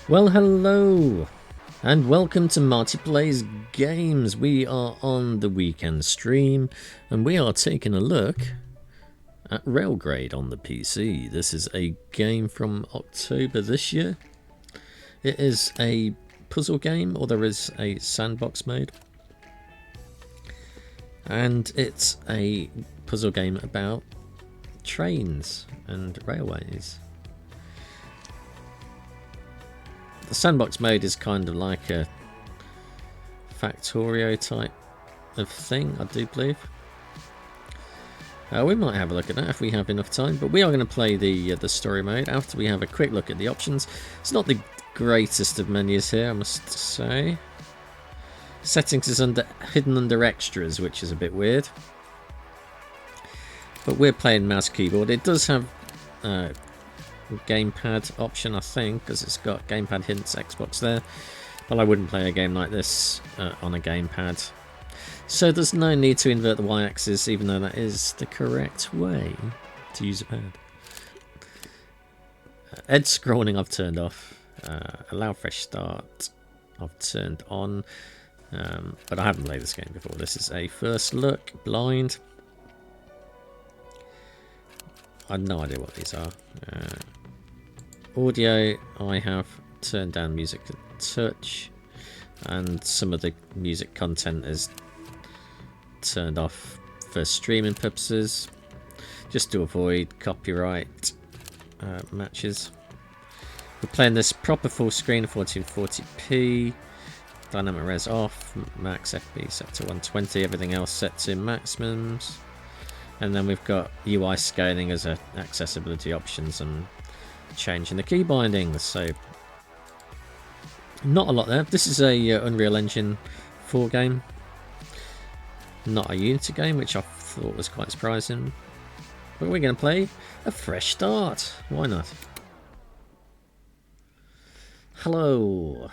Well, hello and welcome to Multiplay's Games. We are on the weekend stream and we are taking a look at Railgrade on the PC. This is a game from October this year. It is a puzzle game, or there is a sandbox mode, and it's a puzzle game about trains and railways. The sandbox mode is kind of like a Factorio type of thing, I do believe. We might have a look at that if we have enough time, but we are going to play the story mode after we have a quick look at the options. It's not the greatest of menus here, I must say. Settings is hidden under extras, which is a bit weird. But we're playing mouse keyboard. It does have gamepad option, I think, because it's got gamepad hints Xbox there, but I wouldn't play a game like this on a gamepad, so there's no need to invert the y-axis, even though that is the correct way to use a pad. Edge scrolling I've turned off. Allow fresh start I've turned on, but I haven't played this game before. This is a first look, blind. I have no idea what these are. Audio, I have turned down music to touch, and some of the music content is turned off for streaming purposes, just to avoid copyright matches. We're playing this proper full screen, 1440p, dynamic res off, max FP set to 120, everything else set to maximums. And then we've got UI scaling as accessibility options and changing the key bindings. So not a lot there. This is a Unreal Engine 4 game, not a Unity game, which I thought was quite surprising. But we're going to play a fresh start. Why not? Hello.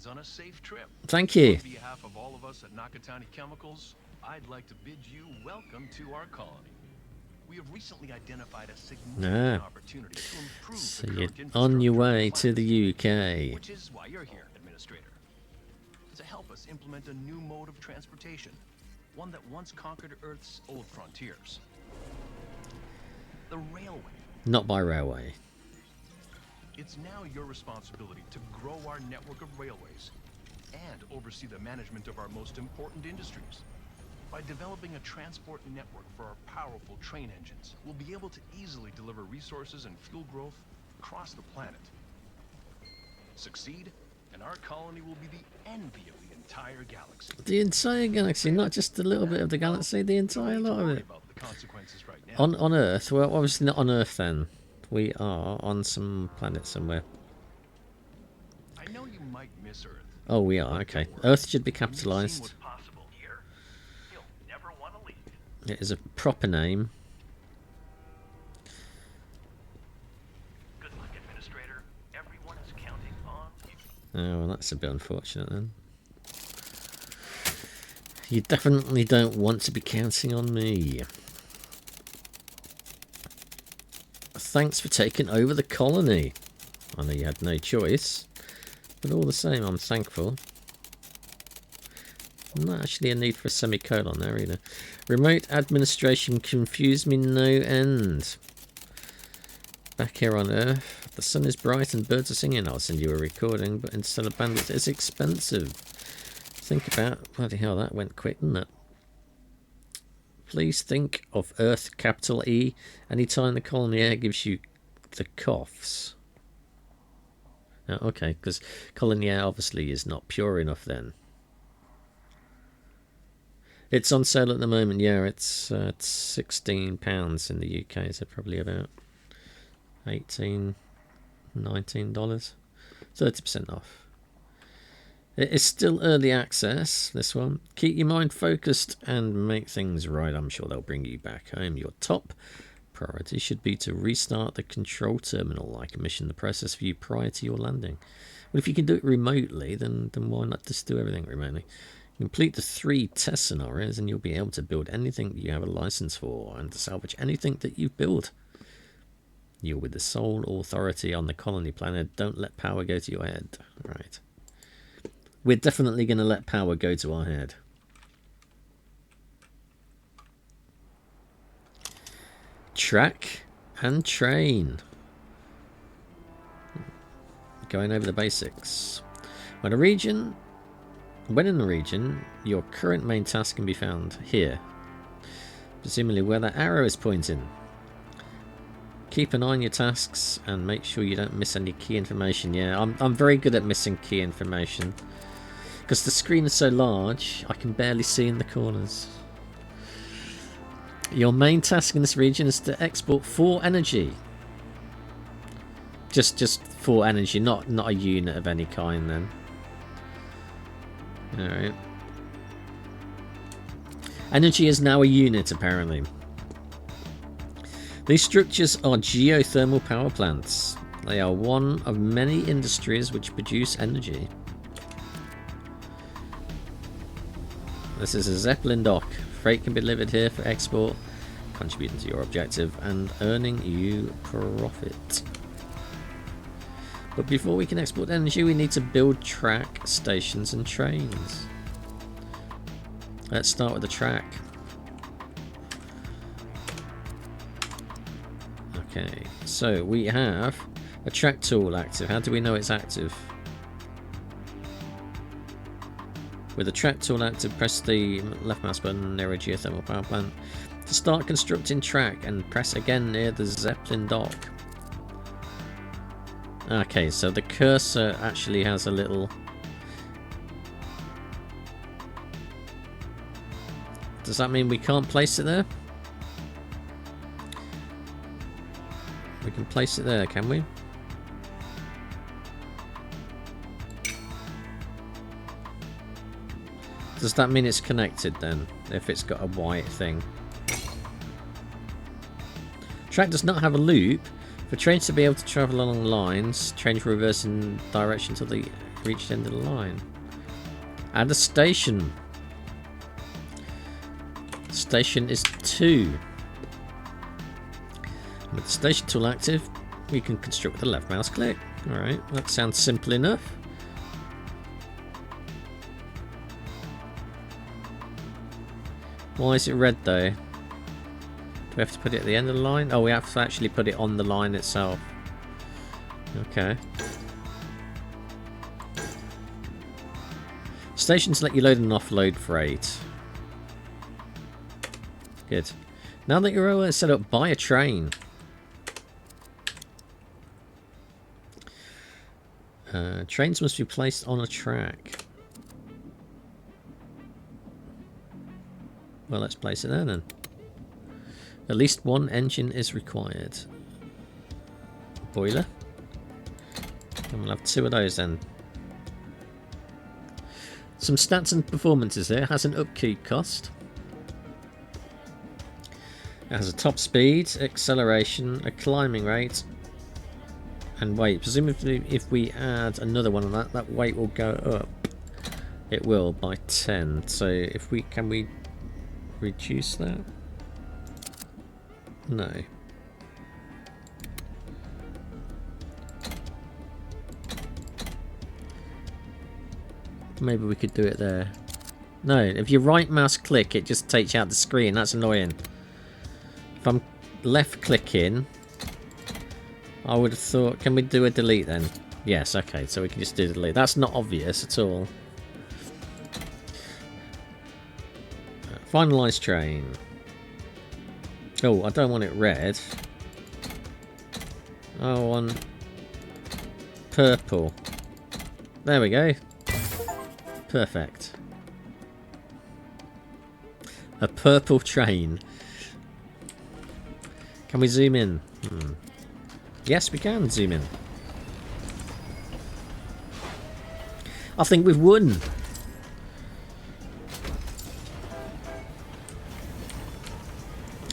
On a safe trip. Thank you. On behalf of all of us at Nakatani Chemicals, I'd like to bid you welcome to our colony. We have recently identified a significant opportunity to improve so the you're current on your way infrastructure to the UK. which is why you're here, Administrator. To help us implement a new mode of transportation, one that once conquered Earth's old frontiers. The railway. Not by railway. It's now your responsibility to grow our network of railways and oversee the management of our most important industries. By developing a transport network for our powerful train engines, we'll be able to easily deliver resources and fuel growth across the planet. Succeed, and our colony will be the envy of the entire galaxy. The entire galaxy, not just a little bit of the galaxy, the entire lot of it. On Earth? Well, obviously not on Earth then. We are on some planet somewhere. I know you might miss Earth. Oh, we are. Okay. Earth should be capitalized. It is a proper name. Good luck, Administrator. Everyone is counting on you. Oh, well, that's a bit unfortunate then. You definitely don't want to be counting on me. Thanks for taking over the colony. I know you had no choice, but all the same, I'm thankful. Not actually a need for a semicolon there either. Remote administration confused me no end. Back here on Earth, the sun is bright and birds are singing. I'll send you a recording, but instead of bandwidth, it's expensive. Think about, bloody hell, that went quick, didn't it? Please think of Earth, capital E, anytime the colony air gives you the coughs. Oh, okay, because colony air obviously is not pure enough then. It's on sale at the moment, yeah, it's £16 in the UK, so probably about $18, $19, 30% off. It is still early access, this one. Keep your mind focused and make things right. I'm sure they'll bring you back home. Your top priority should be to restart the control terminal. I commissioned the process for you prior to your landing. Well, if you can do it remotely, then why not just do everything remotely? Complete the 3 test scenarios and you'll be able to build anything that you have a license for and to salvage anything that you've built. You're with the sole authority on the colony planet. Don't let power go to your head. Right. We're definitely going to let power go to our head. Track and train. Going over the basics. When in the region, your current main task can be found here. Presumably where that arrow is pointing. Keep an eye on your tasks and make sure you don't miss any key information. Yeah, I'm very good at missing key information. Because the screen is so large, I can barely see in the corners. Your main task in this region is to export 4 energy. Just 4 energy, not a unit of any kind then. Alright. Energy is now a unit apparently. These structures are geothermal power plants. They are one of many industries which produce energy. This is a Zeppelin dock. Freight can be delivered here for export, contributing to your objective and earning you profit. But before we can export energy, we need to build track, stations and trains. Let's start with the track. Okay, so we have a track tool active. How do we know it's active? With the track tool active, press the left mouse button near a geothermal power plant to start constructing track, and press again near the Zeppelin dock. Okay, so the cursor actually has a little... Does that mean we can't place it there? We can place it there, can we? Does that mean it's connected then, if it's got a white thing? Track does not have a loop. For trains to be able to travel along lines, trains reverse in direction until they reach the end of the line. Add a station. Station is 2. With the station tool active, we can construct with the left mouse click. Alright, that sounds simple enough. Why is it red though? Do we have to put it at the end of the line? Oh, we have to actually put it on the line itself. Okay. Stations let you load and offload freight. Good. Now that you're all set up, buy a train. Trains must be placed on a track. Well, let's place it there then. At least 1 engine is required. Boiler. And we'll have 2 of those then. Some stats and performances here. It has an upkeep cost. It has a top speed, acceleration, a climbing rate, and weight. Presumably if we add another one on that, that weight will go up. It will by 10. So if we can we reduce that? No. Maybe we could do it there. No, if you right mouse click, it just takes you out the screen. That's annoying. If I'm left clicking, I would have thought, can we do a delete then? Yes, okay, so we can just do delete. That's not obvious at all. Finalize train. Oh, I don't want it red. I want purple. There we go. Perfect. A purple train. Can we zoom in? Yes, we can zoom in. I think we've won.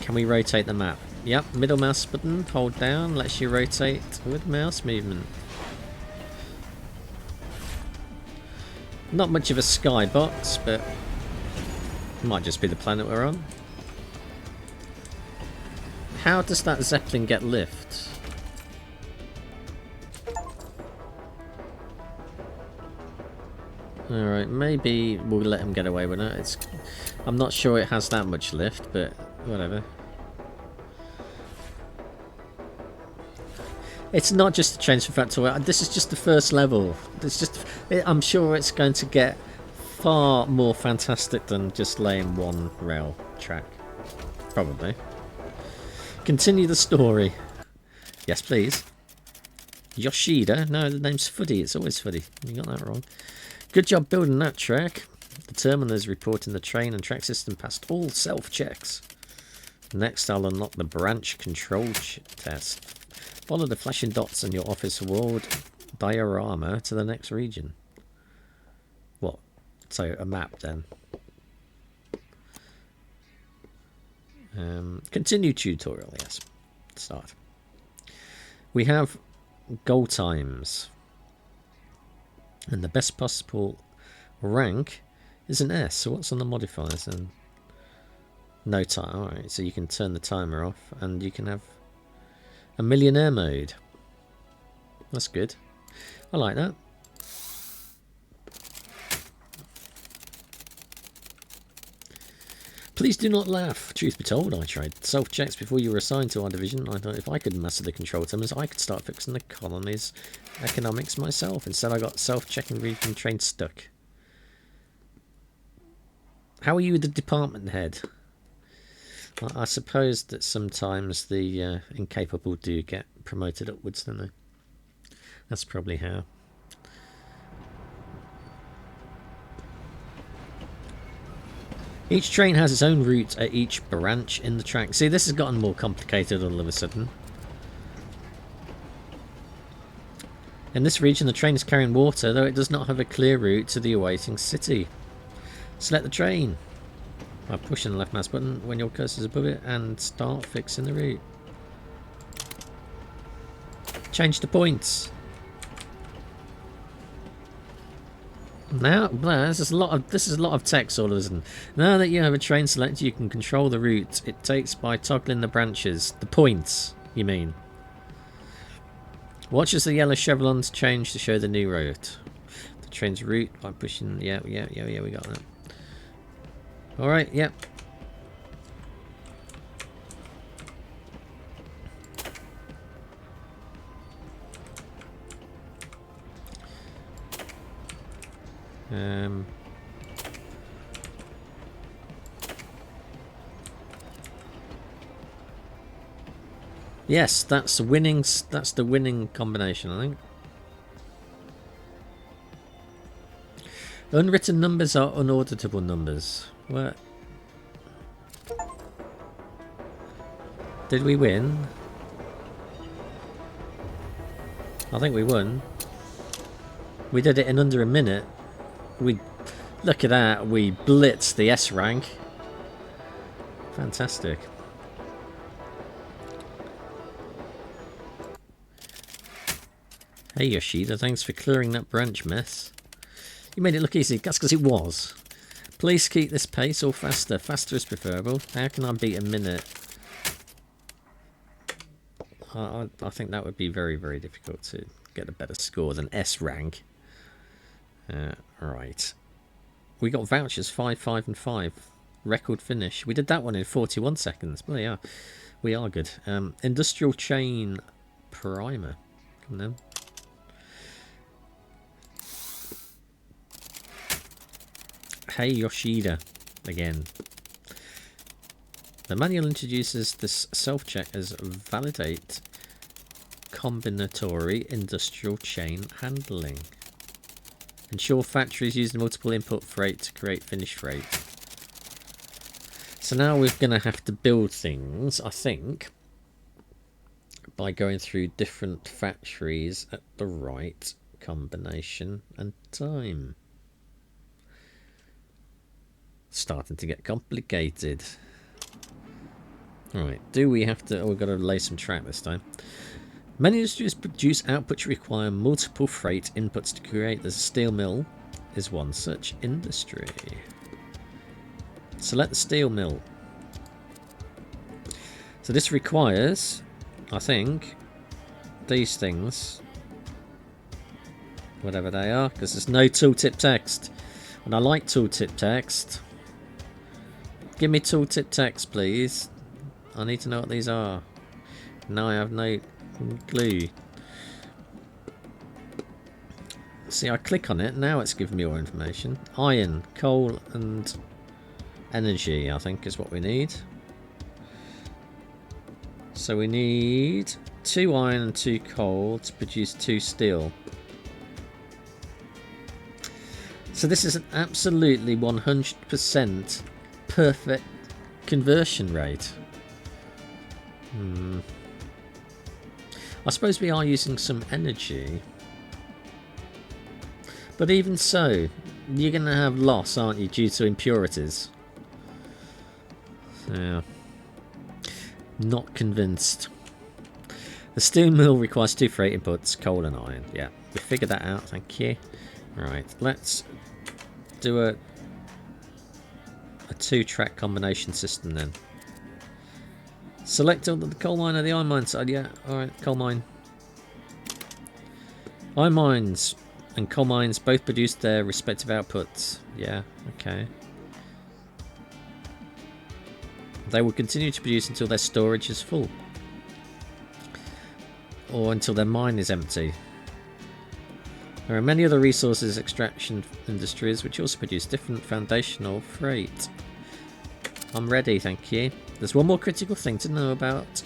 Can we rotate the map? Yep, middle mouse button, hold down, lets you rotate with mouse movement. Not much of a skybox, but it might just be the planet we're on. How does that Zeppelin get lift? Alright, maybe we'll let him get away with it. I'm not sure it has that much lift, but whatever. It's not just a change from Factorio. This is just the first level. I'm sure it's going to get far more fantastic than just laying one rail track. Probably. Continue the story. Yes, please. Yoshida? No, the name's Fuddy. It's always Fuddy. You got that wrong. Good job building that track. The terminal is reporting the train and track system passed all self-checks. Next, I'll unlock the branch control test. Follow the flashing dots in your office world diorama to the next region. What? So, a map then. Continue tutorial, yes. Start. We have goal times. And the best possible rank is an S. So what's on the modifiers then? No time. Alright, so you can turn the timer off and you can have a millionaire mode. That's good. I like that. Please do not laugh. Truth be told, I tried self-checks before you were assigned to our division. I thought if I could master the control terminals, I could start fixing the colony's economics myself. Instead, I got self-checking region train stuck. How are you the department head? I suppose that sometimes the incapable do get promoted upwards, don't they? That's probably how. Each train has its own route at each branch in the track. See, this has gotten more complicated all of a sudden. In this region, the train is carrying water, though it does not have a clear route to the awaiting city. Select the train by pushing the left mouse button when your cursor is above it and start fixing the route. Change the points. Now, this is a lot of text all of a sudden. Now that you have a train selected, you can control the route it takes by toggling the branches. The points, you mean. Watch as the yellow chevrons change to show the new route. The train's route by pushing. Yeah, we got that. Alright, yep. Yes, that's winning. That's the winning combination, I think. Unwritten numbers are unauditable numbers. What? Did we win? I think we won. We did it in under a minute. We look at that. We blitzed the S rank. Fantastic. Hey Yoshida, thanks for clearing that branch mess. You made it look easy. That's because it was. Please keep this pace or faster. Faster is preferable. How can I beat a minute? I think that would be very, very difficult to get a better score than S rank. Right. We got vouchers 5, 5 and 5. Record finish. We did that one in 41 seconds. Well, yeah. We are good. Industrial chain primer. Come on. Hey Yoshida again. The manual introduces this self-check as validate combinatory industrial chain handling. Ensure factories use multiple input freight to create finished freight. So now we're going to have to build things, I think, by going through different factories at the right combination and time. Starting to get complicated. Alright, do we have to... Oh, we've got to lay some track this time. Many industries produce outputs which require multiple freight inputs to create. The steel mill is one such industry. Select the steel mill. So this requires, I think, these things. Whatever they are, because there's no tooltip text. And I like tooltip text. Give me tooltip text, please. I need to know what these are. Now I have no clue. See, I click on it, now it's giving me all information. Iron, coal and energy, I think, is what we need. So we need 2 iron and 2 coal to produce 2 steel. So this is an absolutely 100% perfect conversion rate. I suppose we are using some energy. But even so, you're going to have loss, aren't you, due to impurities? Yeah. Not convinced. The steel mill requires 2 freight inputs, coal and iron. Yeah, we figured that out, thank you. Right, let's do a 2-track combination system then. Select the coal mine or the iron mine side. Yeah, alright, coal mine. Iron mines and coal mines both produce their respective outputs. Yeah, okay. They will continue to produce until their storage is full. Or until their mine is empty. There are many other resources extraction industries which also produce different foundational freight. I'm ready, thank you. There's one more critical thing to know about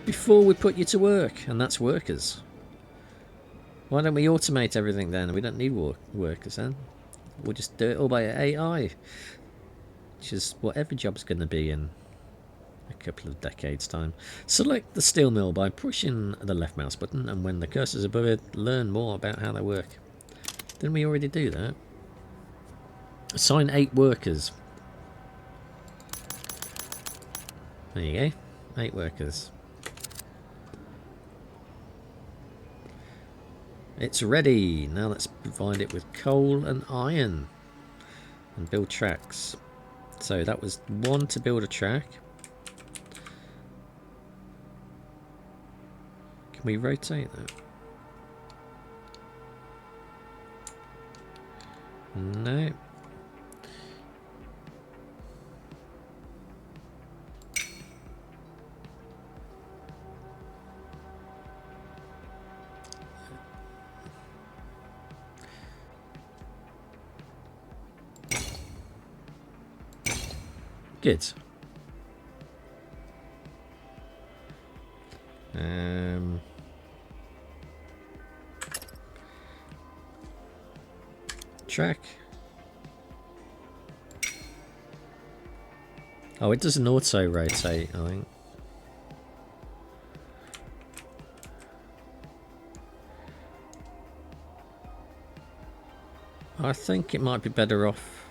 before we put you to work, and that's workers. Why don't we automate everything then? We don't need workers then. We'll just do it all by AI. Which is what every job's going to be in a couple of decades' time. Select the steel mill by pushing the left mouse button, and when the cursor's above it, learn more about how they work. Didn't we already do that? Assign 8 workers. There you go. 8 workers. It's ready. Now let's provide it with coal and iron and build tracks. So that was 1 to build a track. Can we rotate that? No. Good. Track. Oh, it doesn't auto rotate, I think. I think it might be better off.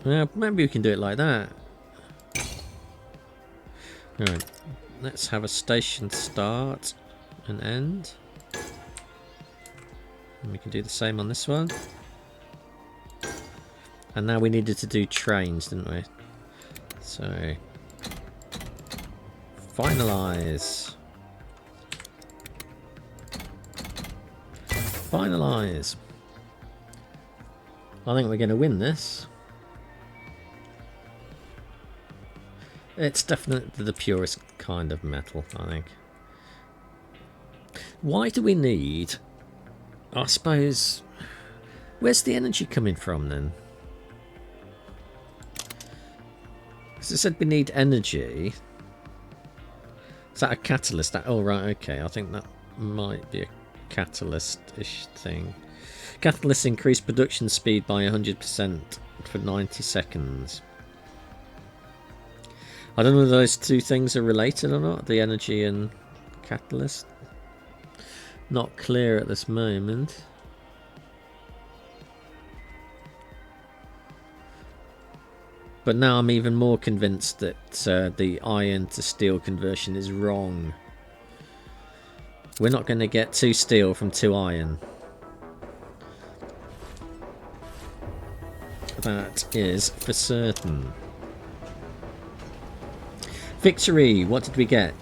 Yeah, maybe we can do it like that. Right, let's have a station start and end. And we can do the same on this one. And now we needed to do trains, didn't we? So, finalize. Finalize. I think we're going to win this. It's definitely the purest kind of metal, I think. Why do we need... I suppose... Where's the energy coming from then? Because it said we need energy. Is that a catalyst? Oh right, okay. I think that might be a catalyst-ish thing. Catalysts increase production speed by 100% for 90 seconds. I don't know if those two things are related or not, the energy and catalyst. Not clear at this moment. But now I'm even more convinced that the iron to steel conversion is wrong. We're not going to get 2 steel from 2 iron. That is for certain. Victory! What did we get?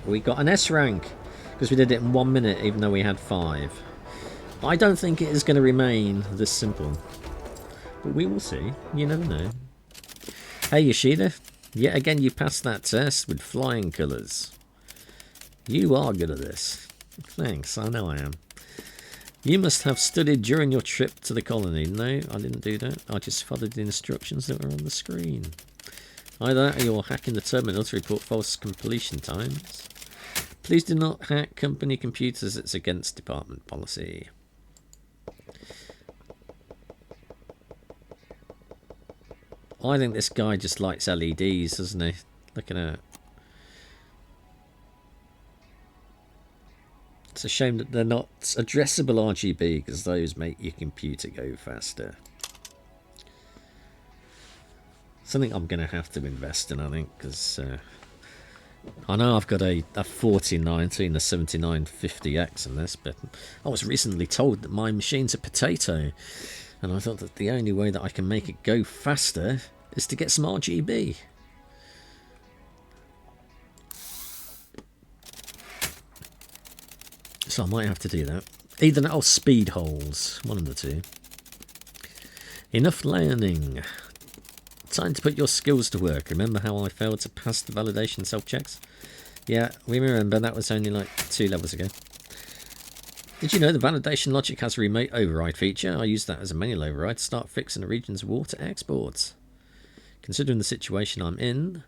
We got an S rank because we did it in 1 minute, even though we had 5. I don't think it is going to remain this simple, but we will see. You never know. Hey Yoshida, yet again you passed that test with flying colours. You are good at this. Thanks, I know I am. You must have studied during your trip to the colony. No, I didn't do that. I just followed the instructions that were on the screen. Either that or you're hacking the terminal to report false completion times. Please do not hack company computers. It's against department policy. I think this guy just likes LEDs, doesn't he? Look at that. It's a shame that they're not addressable RGB, because those make your computer go faster. Something I'm going to have to invest in, I think, because I know I've got a 4090 and a 7950X in this, but I was recently told that my machine's a potato, and I thought that the only way that I can make it go faster is to get some RGB. So I might have to do that. Either that or speed holes. One of the two. Enough learning. Time to put your skills to work. Remember how I failed to pass the validation self-checks? Yeah, we remember. That was only like 2 levels ago. Did you know the validation logic has a remote override feature? I used that as a manual override to start fixing the region's water exports. Considering the situation I'm in,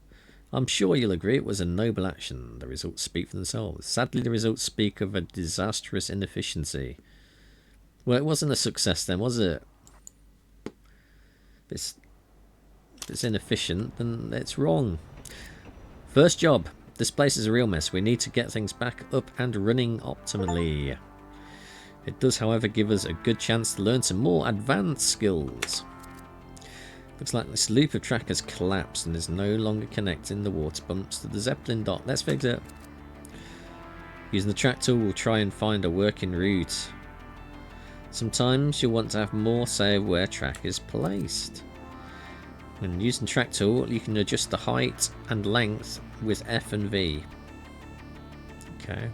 I'm sure you'll agree it was a noble action. The results speak for themselves. Sadly, the results speak of a disastrous inefficiency. Well, it wasn't a success then, was it? If it's inefficient, then it's wrong. First job. This place is a real mess. We need to get things back up and running optimally. It does, however, give us a good chance to learn some more advanced skills. Looks like this loop of track has collapsed and is no longer connecting the water pumps to the Zeppelin dock. Let's fix it. Using the track tool, we'll try and find a working route. Sometimes you'll want to have more say where track is placed. When using track tool, you can adjust the height and length with F and V. Okay,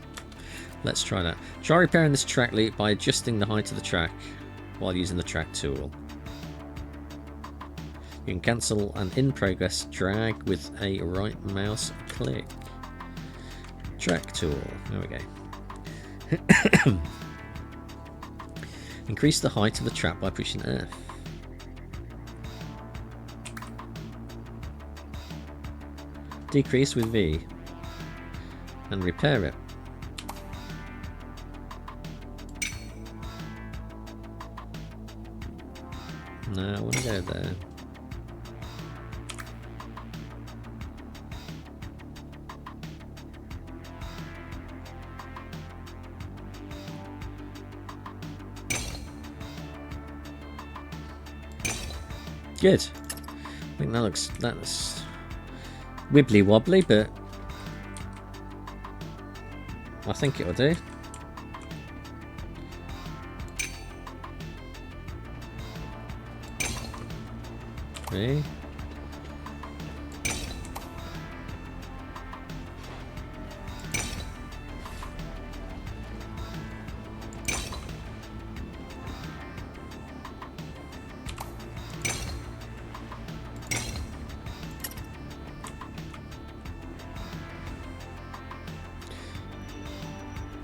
let's try that. Try repairing this track loop by adjusting the height of the track while using the track tool. You can cancel an in-progress drag with a right mouse click. Track tool. There we go. Increase the height of the track by pushing F. Decrease with V. And repair it. No, I want to go there. Good. I think that's wibbly wobbly, but I think it'll do. Okay.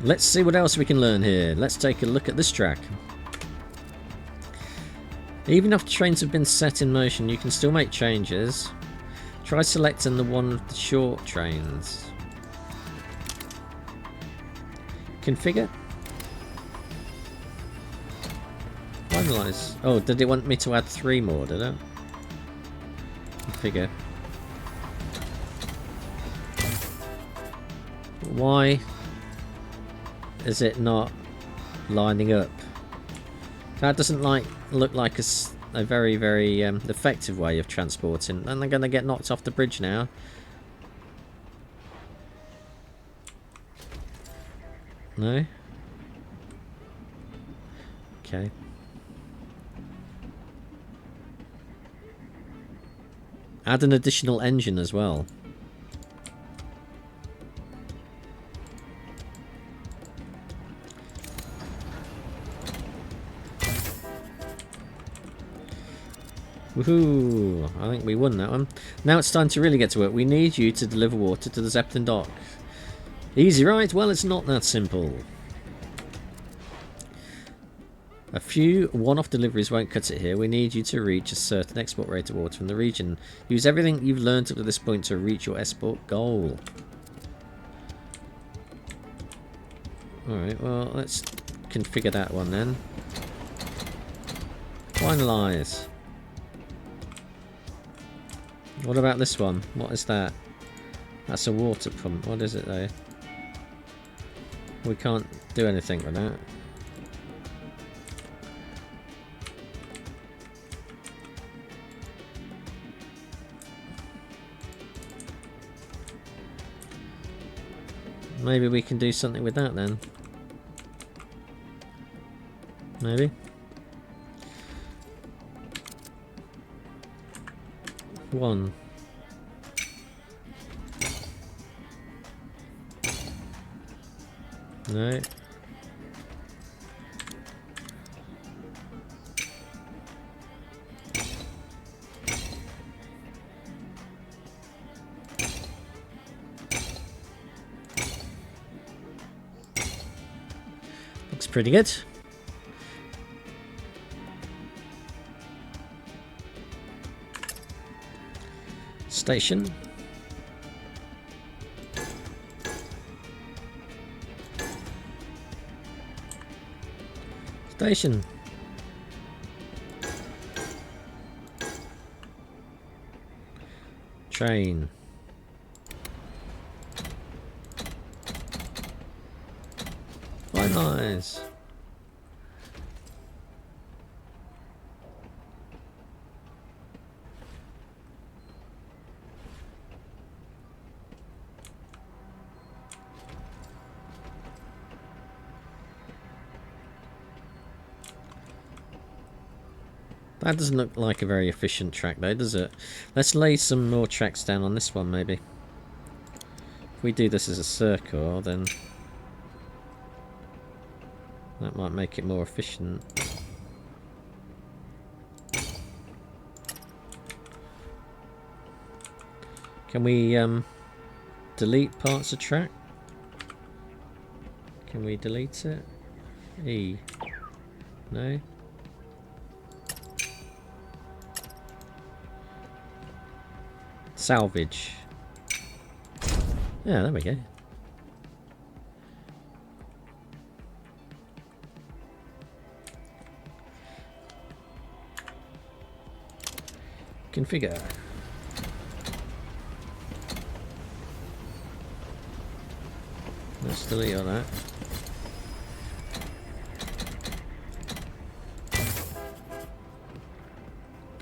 Let's see what else we can learn here. Let's take a look at this track. Even after trains have been set in motion, you can still make changes. Try selecting the one with the short trains. Configure. Finalize. Oh, did it want me to add 3 more, did it? Configure. Why is it not lining up? That doesn't look like a very, very effective way of transporting. And they're going to get knocked off the bridge now. No? Okay. Add an additional engine as well. Woohoo! I think we won that one. Now it's time to really get to work. We need you to deliver water to the Zeppelin dock. Easy, right? Well, it's not that simple. A few one-off deliveries won't cut it here. We need you to reach a certain export rate of water from the region. Use everything you've learned up to this point to reach your export goal. Alright, well, let's configure that one then. Finalise. What about this one? What is that? That's a water pump. What is it though? We can't do anything with that. Maybe we can do something with that then. Maybe. One. No. Looks pretty good. Station. Station. Train. Finalize. That doesn't look like a very efficient track though, does it? Let's lay some more tracks down on this one maybe. If we do this as a circle, then that might make it more efficient. Can we delete parts of track? Can we delete it? E. No? Salvage. Yeah, there we go. Configure. Let's delete all that.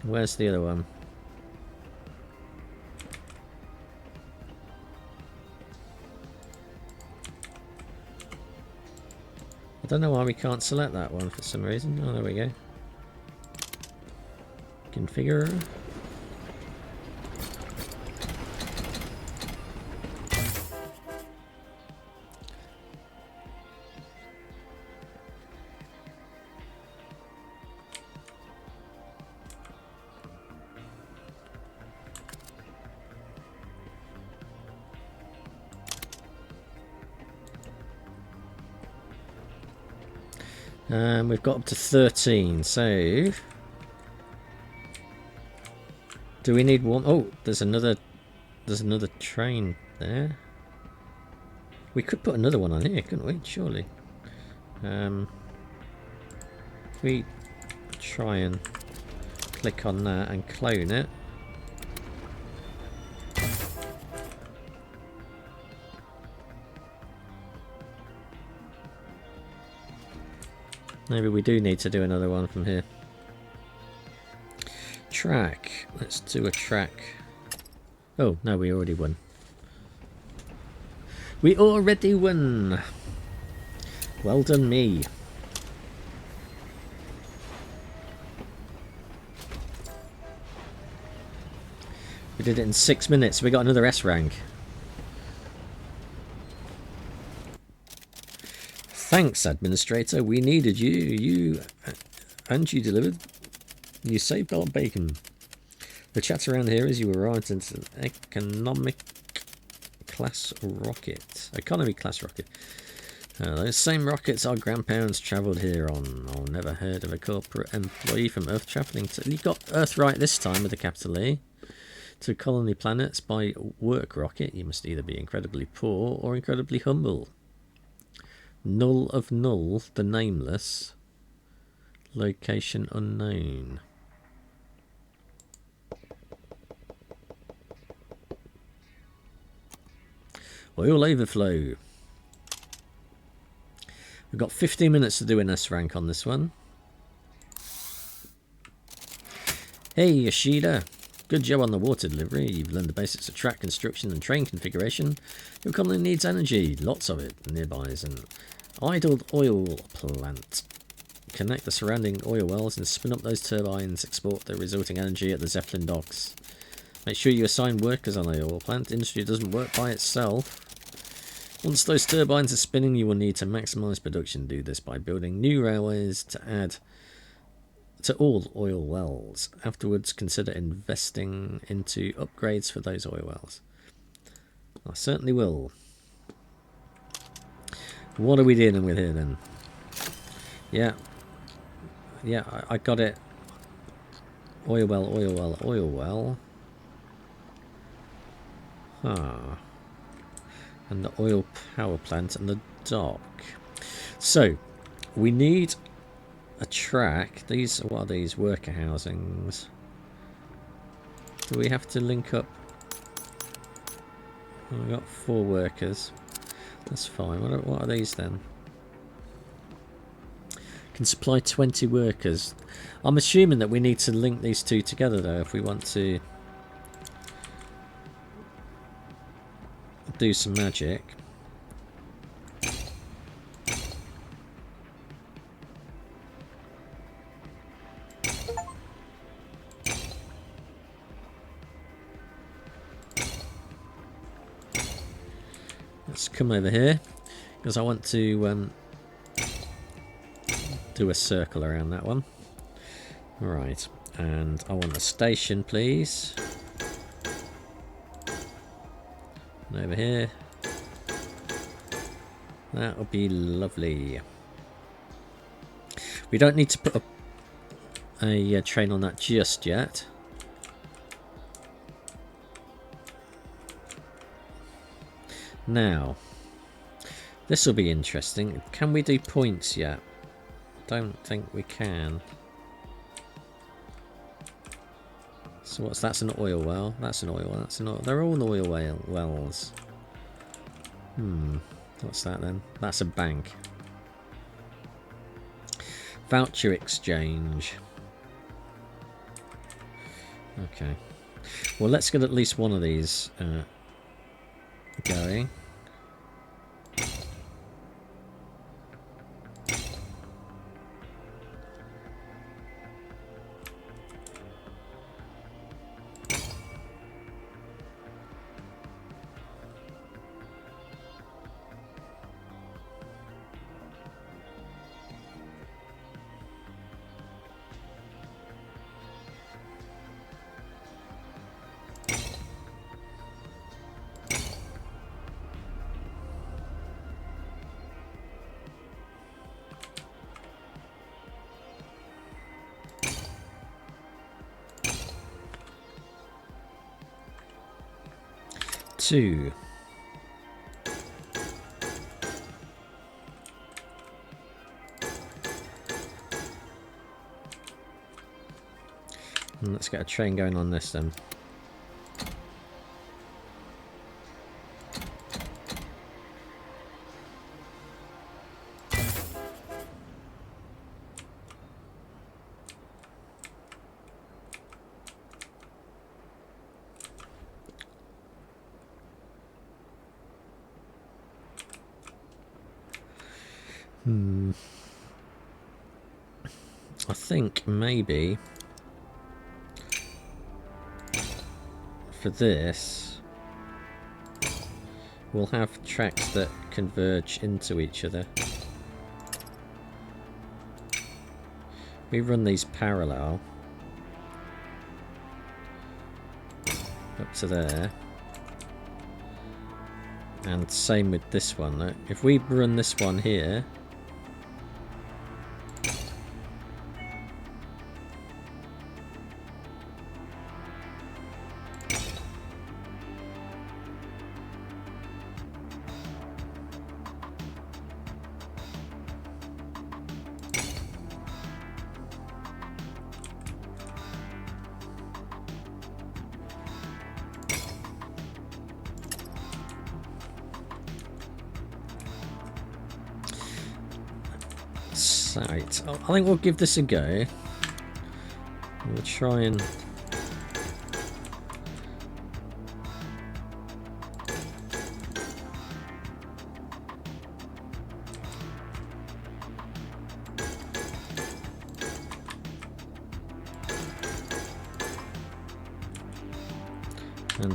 Where's the other one? I don't know why we can't select that one for some reason. Oh, there we go. Configure. We've got up to 13, so do we need one? Oh, there's another train there. We could put another one on here, couldn't we? Surely. If we try and click on that and clone it. Maybe we do need to do another one from here. Track. Let's do a track. Oh, no, we already won. We already won. Well done, me. We did it in 6 minutes. We got another S rank. Thanks, Administrator. We needed you. You delivered. You saved our bacon. The chat around here is you arrived into an economy class rocket. Those same rockets our grandparents travelled here on. I've never heard of a corporate employee from Earth travelling to... You got Earth right this time with a capital E. To colony planets by work rocket. You must either be incredibly poor or incredibly humble. Null of Null, the Nameless. Location unknown. Oil overflow. We've got 15 minutes to do an S rank on this one. Hey Yoshida, good job on the water delivery. You've learned the basics of track construction and train configuration. Your colony needs energy, lots of it. Nearby is an idled oil plant. Connect the surrounding oil wells and spin up those turbines. Export the resulting energy at the Zeppelin docks. Make sure you assign workers on the oil plant. Industry doesn't work by itself. Once those turbines are spinning, you will need to maximise production. Do this by building new railways to add to all oil wells. Afterwards, consider investing into upgrades for those oil wells. I certainly will. What are we dealing with here then? Yeah, I got it. Oil well, oil well, oil well. And the oil power plant and the dock. So, we need a track. These, what are these? Worker housings. Do we have to link up? Oh, we've got 4 workers. That's fine. What are these then? Can supply 20 workers. I'm assuming that we need to link these two together though if we want to do some magic. Let's come over here because I want to do a circle around that one. Right, and I want a station, please. And over here. That would be lovely. We don't need to put a train on that just yet. Now, this will be interesting. Can we do points yet? Don't think we can. So what's that's an oil well? That's an oil well. That's an oil. They're all oil wells. What's that then? That's a bank. Voucher exchange. Okay. Well, let's get at least one of these going. Two. And let's get a train going on this then. I think maybe for this we'll have tracks that converge into each other. We run these parallel. up to there. And same with this one. If we run this one here, right, I think we'll give this a go. We'll try and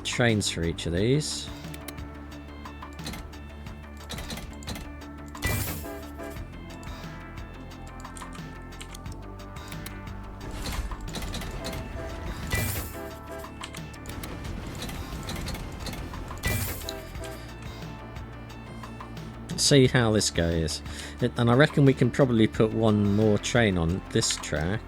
trains for each of these. See how this goes, and I reckon we can probably put one more train on this track.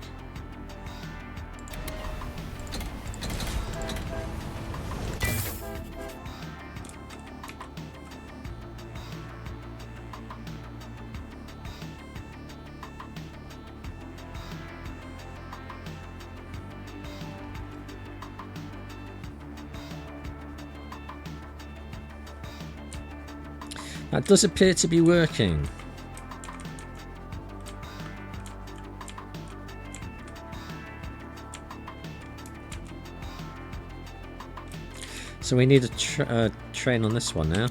That does appear to be working. So we need a train on this one now.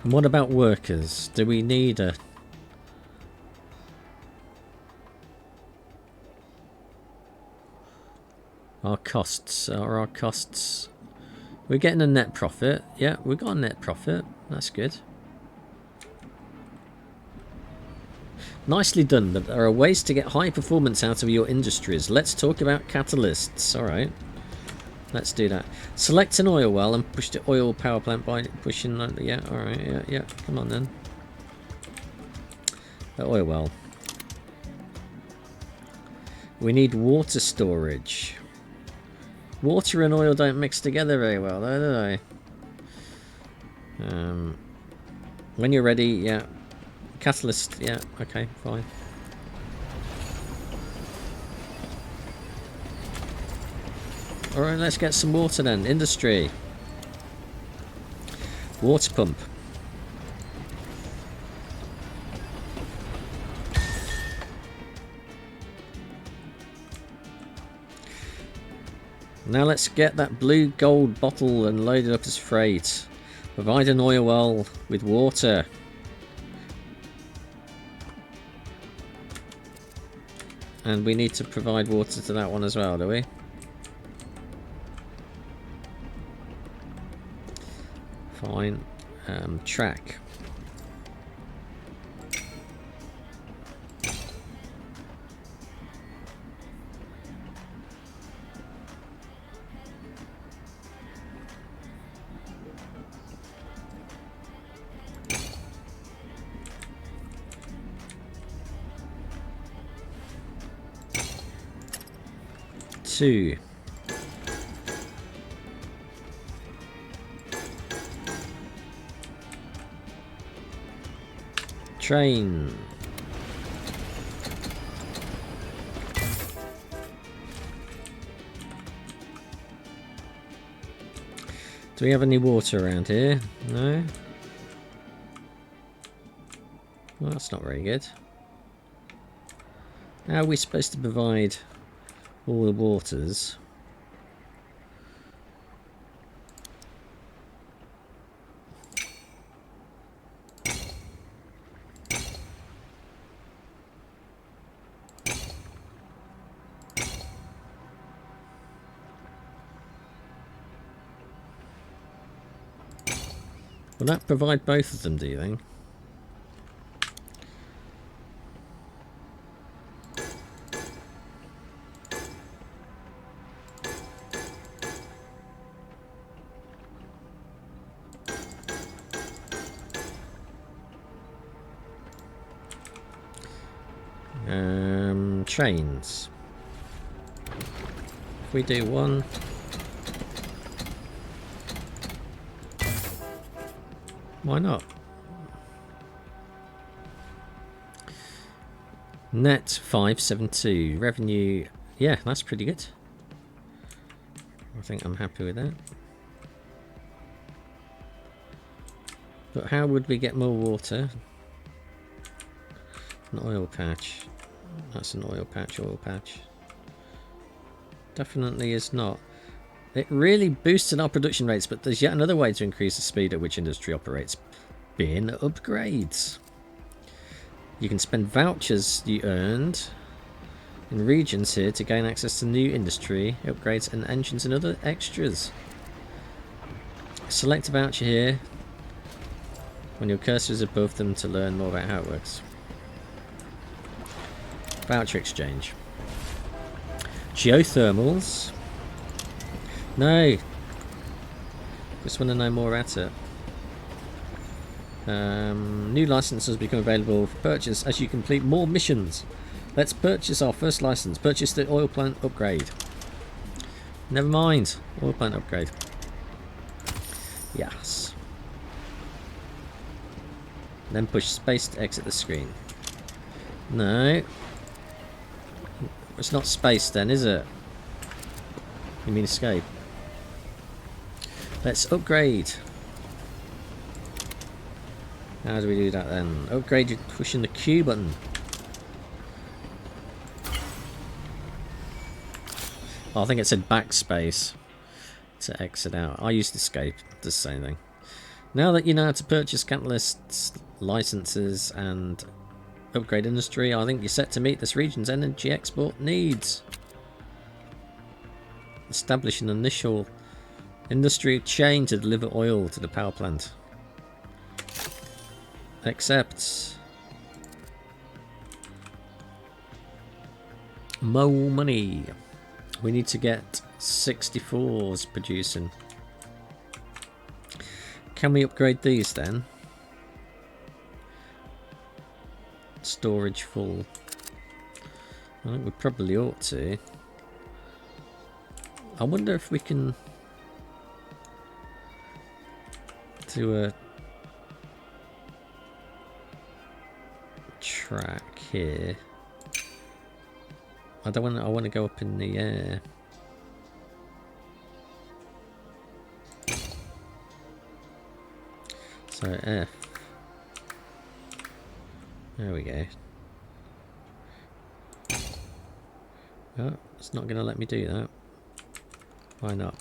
And what about workers? Do we need a... Our costs. Are our costs... We're getting a net profit. Yeah, we got a net profit. That's good. Nicely done, but there are ways to get high performance out of your industries. Let's talk about catalysts. Alright. Let's do that. Select an oil well and push the oil power plant by pushing... Yeah, alright, yeah. Come on then. The oil well. We need water storage. Water and oil don't mix together very well, though, do they? When you're ready, yeah. Catalyst, yeah, okay, fine. Alright, let's get some water then. Industry. Water pump. Now let's get that blue gold bottle and load it up as freight. Provide an oil well with water. And we need to provide water to that one as well, do we? Fine. Track. Two. Train. Do we have any water around here? No? Well, that's not very good. How are we supposed to provide all the waters? Will that provide both of them, do you think? Trains. If we do one. Why not? Net 572. Revenue, yeah, that's pretty good. I think I'm happy with that. But how would we get more water? An oil patch. That's an oil patch, oil patch. Definitely is not. It really boosted our production rates, but there's yet another way to increase the speed at which industry operates. Bin upgrades. You can spend vouchers you earned in regions here to gain access to new industry upgrades and engines and other extras. Select a voucher here when your cursor is above them to learn more about how it works. Voucher exchange. Geothermals. No. Just want to know more about it. New licenses become available for purchase as you complete more missions. Let's purchase our first license. Purchase the oil plant upgrade. Never mind. Oil plant upgrade. Yes. Then push space to exit the screen. No. It's not space then, is it? You mean escape? Let's upgrade. How do we do that then? Upgrade, you're pushing the Q button. Oh, I think it said backspace to exit out. I used escape, does the same thing. Now that you know how to purchase catalysts, licenses and upgrade industry, I think you're set to meet this region's energy export needs. Establish an initial industry chain to deliver oil to the power plant. Accept. More money. We need to get 64s producing. Can we upgrade these then? Storage full. I think we probably ought to. I wonder if we can do a track here. I don't want. I want to go up in the air. So F. There we go. Oh, it's not going to let me do that. Why not?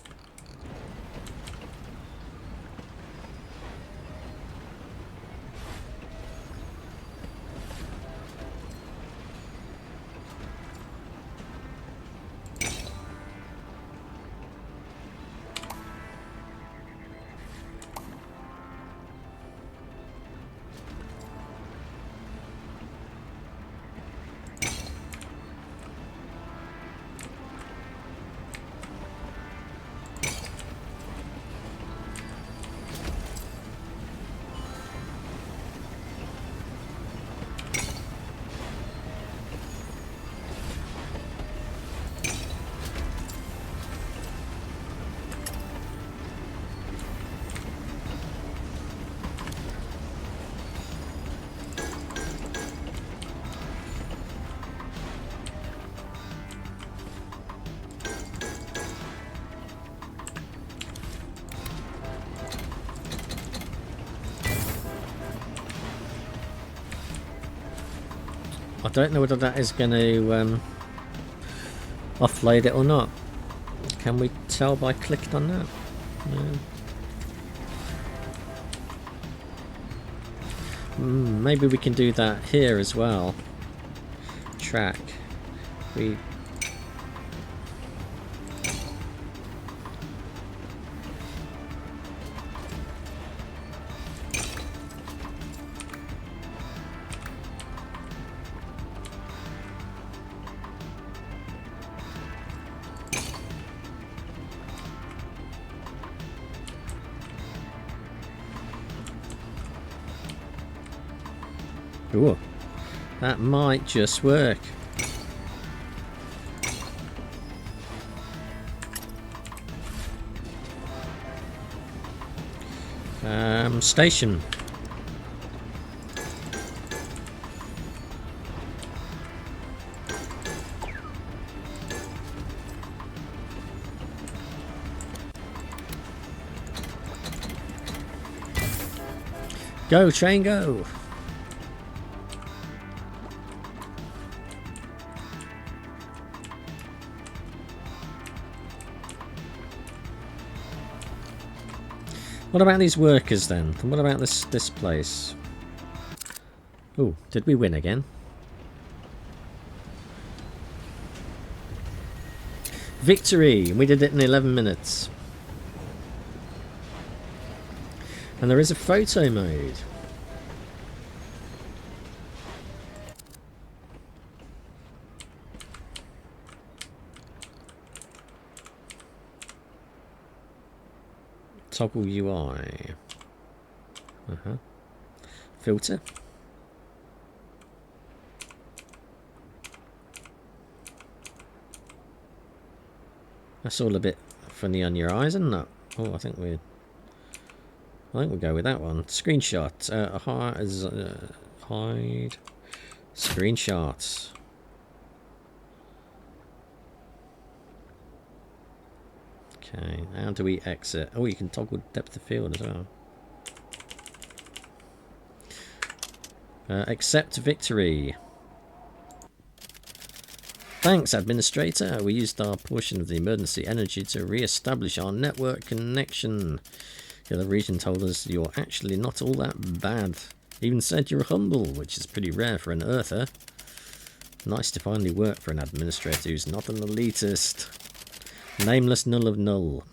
I don't know whether that is going to offload it or not. Can we tell by clicking on that? No. Maybe we can do that here as well. Track. We. Ooh, that might just work. Station. Go, train, go! What about these workers then? What about this place? Oh, did we win again? Victory! We did it in 11 minutes. And there is a photo mode. Toggle UI. Filter. That's all a bit funny on your eyes, isn't it? Oh, I think we'll go with that one. Screenshot. Hide. Screenshots. Okay, how do we exit? Oh, you can toggle depth of field as well. Accept victory. Thanks, Administrator. We used our portion of the emergency energy to re-establish our network connection. The other region told us you're actually not all that bad. Even said you're humble, which is pretty rare for an Earther. Nice to finally work for an Administrator who's not an elitist. Nameless null of null.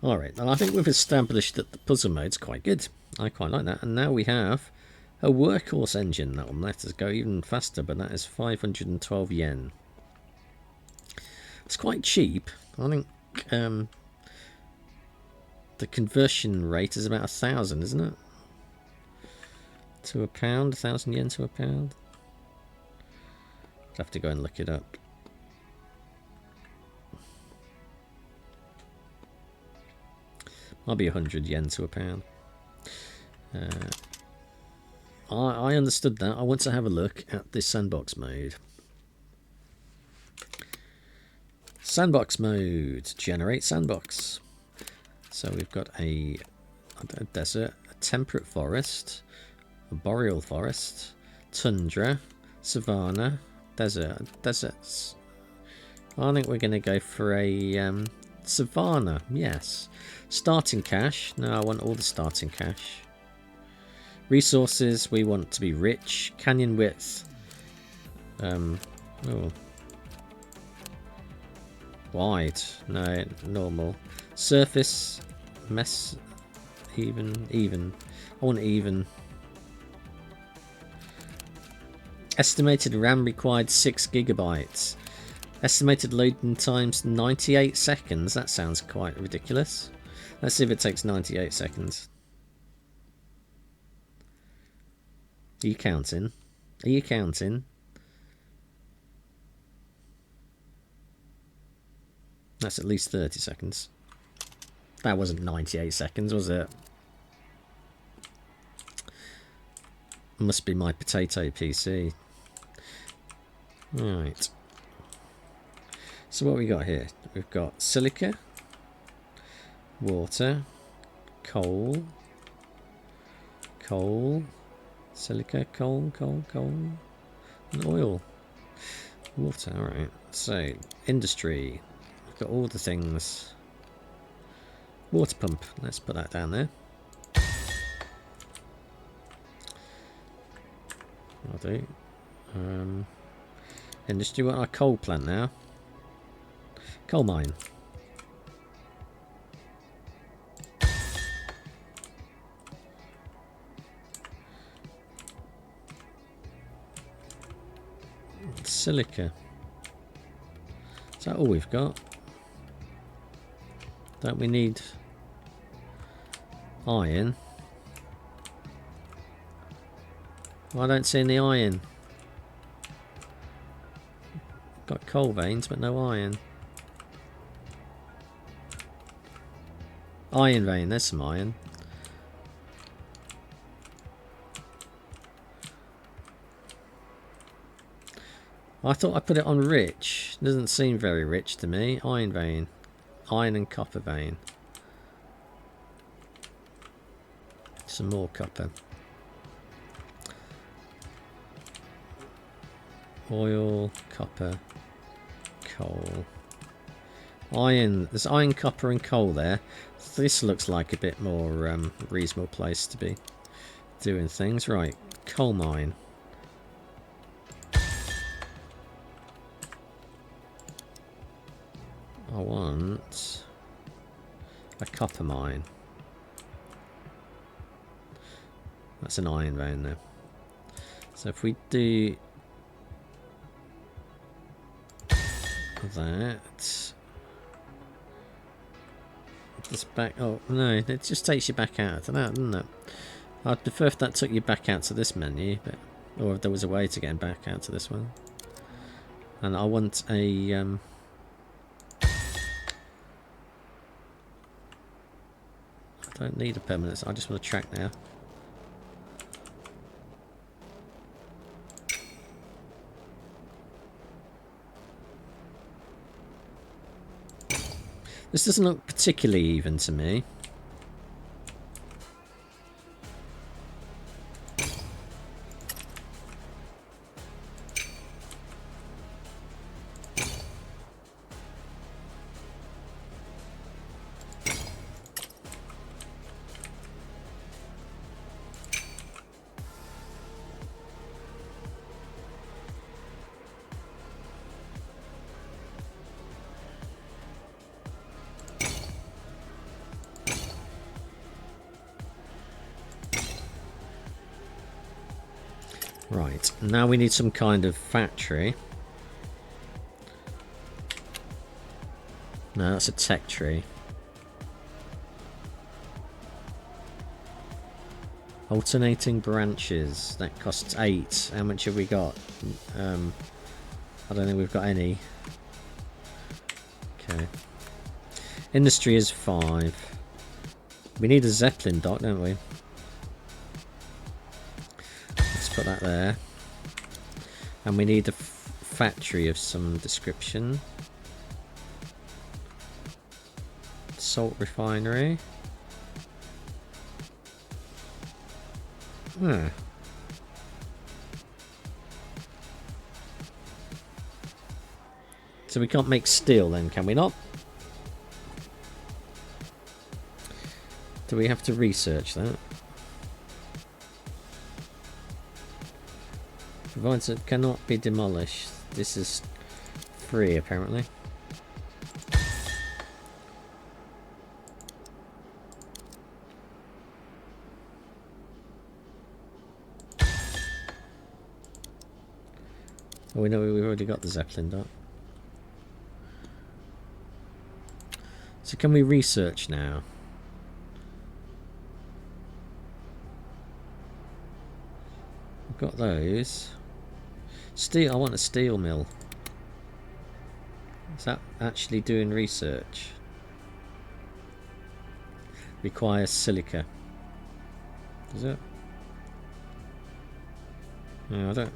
Alright, well I think we've established that the puzzle mode's quite good. I quite like that. And now we have a workhorse engine that will let us go even faster, but that is 512 yen. It's quite cheap. I think the conversion rate is about 1,000, isn't it? To a pound, 1,000 yen to a pound. I'd have to go and look it up. Might be 100 yen to a pound. I understood that. I want to have a look at this sandbox mode. Sandbox mode. Generate sandbox. So we've got a desert, a temperate forest, a boreal forest, tundra, savanna, desert, deserts. I think we're going to go for a savanna, yes. Starting cache. No, I want all the starting cache. Resources, we want to be rich. Canyon width. Wide. No, normal. Surface. Mess. Even. I want even. Estimated RAM required 6 GB. Estimated loading times 98 seconds. That sounds quite ridiculous. Let's see if it takes 98 seconds. Are you counting? Are you counting? That's at least 30 seconds. That wasn't 98 seconds, was it? Must be my potato PC. Right. So what we got here? We've got silica, water, coal, silica, coal, and oil. Water, alright. So, industry. We've got all the things. Water pump. Let's put that down there. I'll do. Industry, what our coal plant now? Coal mine. Silica. Is that all we've got? Don't we need iron? Well, I don't see any iron. Got coal veins, but no iron. Iron vein, there's some iron. I thought I put it on rich. Doesn't seem very rich to me. Iron vein. Iron and copper vein. Some more copper. Oil, copper, coal. Iron. There's iron, copper and coal there. This looks like a bit more reasonable place to be doing things. Right, coal mine. I want a copper mine. That's an iron vein there. So if we do that, just back. Oh no, it just takes you back out to that, doesn't it? I'd prefer if that took you back out to this menu, but or if there was a way to get back out to this one. And I want a I don't need a permanent. I just want a track now. This doesn't look particularly even to me. Right, now we need some kind of factory. No, that's a tech tree. Alternating branches. That costs 8. How much have we got? I don't think we've got any. Okay. Industry is 5. We need a Zeppelin dock, don't we? Put that there, and we need a factory of some description. Salt refinery. So we can't make steel then, can we not? Do we have to research that? Provides it cannot be demolished. This is free apparently. Oh, we know we've already got the Zeppelin dock. So can we research now? We've got those. Steel, I want a steel mill. Is that actually doing research? Requires silica. Is it? No, I don't.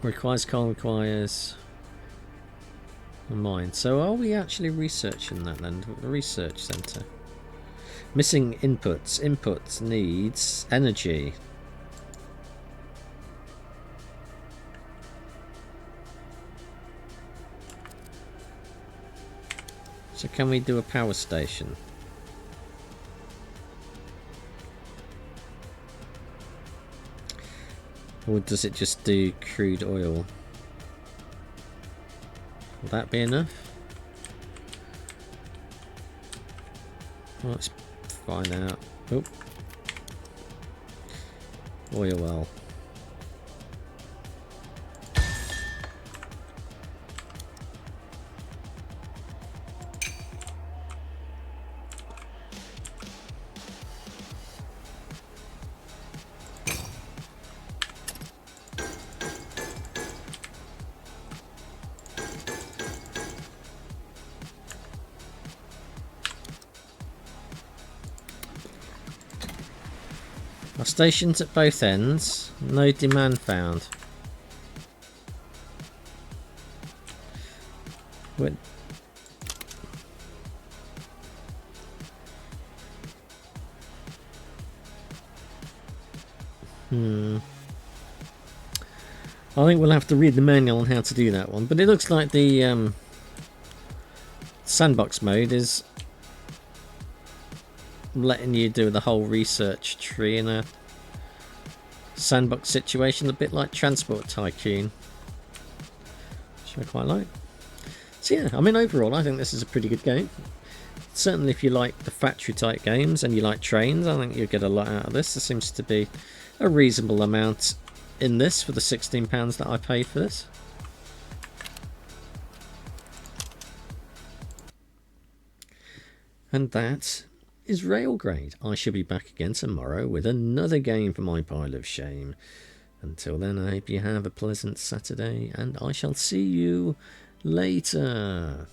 Requires coal, requires a mine. So are we actually researching that then? The research centre. Missing inputs. Inputs needs energy. So can we do a power station? Or does it just do crude oil? Will that be enough? Well, let's find out. Oh. Oil well. Stations at both ends. No demand found. What? I think we'll have to read the manual on how to do that one. But it looks like the sandbox mode is letting you do the whole research tree in a sandbox situation, a bit like Transport Tycoon, which I quite like. So yeah, I mean, overall I think this is a pretty good game. Certainly if you like the factory type games and you like trains, I think you'll get a lot out of this. There seems to be a reasonable amount in this for the £16 that I paid for this. And that is Railgrade. I shall be back again tomorrow with another game for my pile of shame. Until then, I hope you have a pleasant Saturday, and I shall see you later.